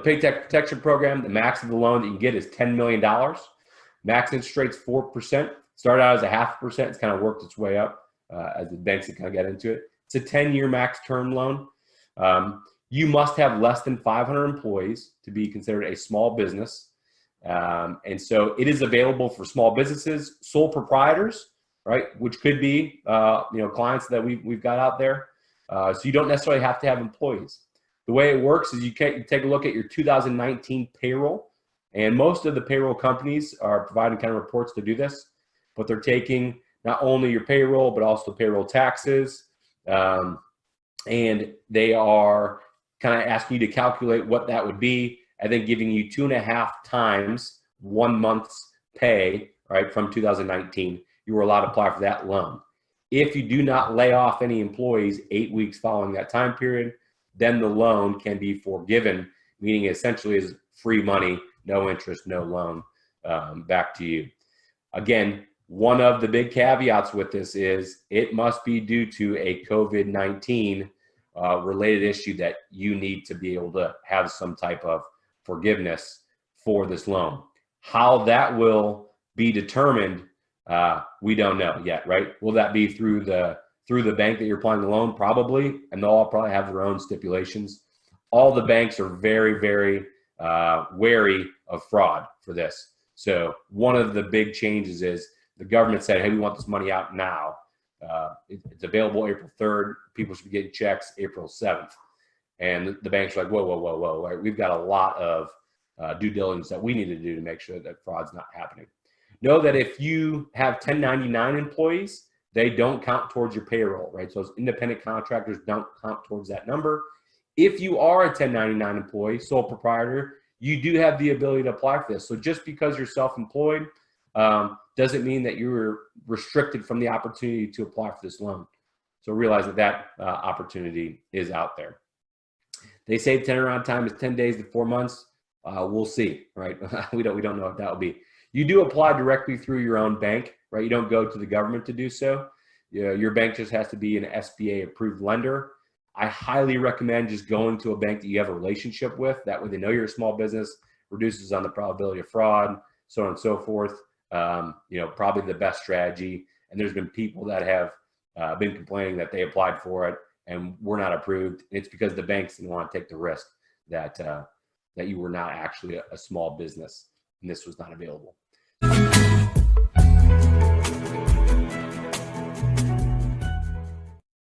Paycheck Protection Program, the max of the loan that you can get is $10 million. Max interest rate's 4%. Started out as a 0.5%. It's kind of worked its way up as the banks have kind of got into it. It's a 10-year max term loan. You must have less than 500 employees to be considered a small business. And so it is available for small businesses, sole proprietors, right? Which could be, clients that we've got out there. So you don't necessarily have to have employees. The way it works is you take a look at your 2019 payroll, and most of the payroll companies are providing kind of reports to do this, but they're taking not only your payroll, but also payroll taxes. And they are kind of asking you to calculate what that would be, and then giving you 2.5 times 1 month's pay, right, from 2019. You were allowed to apply for that loan. If you do not lay off any employees 8 weeks following that time period, then the loan can be forgiven, meaning essentially is free money, no interest, no loan, back to you. Again, one of the big caveats with this is it must be due to a COVID-19 related issue that you need to be able to have some type of forgiveness for this loan. How that will be determined, we don't know yet, right? Will that be through the bank that you're applying the loan? Probably, and they'll all probably have their own stipulations. All the banks are very, very wary of fraud for this. So one of the big changes is the government said, hey, we want this money out now. It's available April 3rd. People should be getting checks April 7th. And the banks are like, whoa. Right? We've got a lot of due diligence that we need to do to make sure that fraud's not happening. Know that if you have 1099 employees, they don't count towards your payroll, right? So those independent contractors don't count towards that number. If you are a 1099 employee, sole proprietor, you do have the ability to apply for this. So just because you're self-employed doesn't mean that you're restricted from the opportunity to apply for this loan. So realize that opportunity is out there. They say turnaround time is 10 days to 4 months. We'll see, right? we don't know what that will be. You do apply directly through your own bank, right? You don't go to the government to do so. Your bank just has to be an SBA approved lender. I highly recommend just going to a bank that you have a relationship with. That way they know you're a small business, reduces on the probability of fraud, so on and so forth. Probably the best strategy. And there's been people that have been complaining that they applied for it and were not approved. And it's because the banks didn't want to take the risk that you were not actually a small business and this was not available.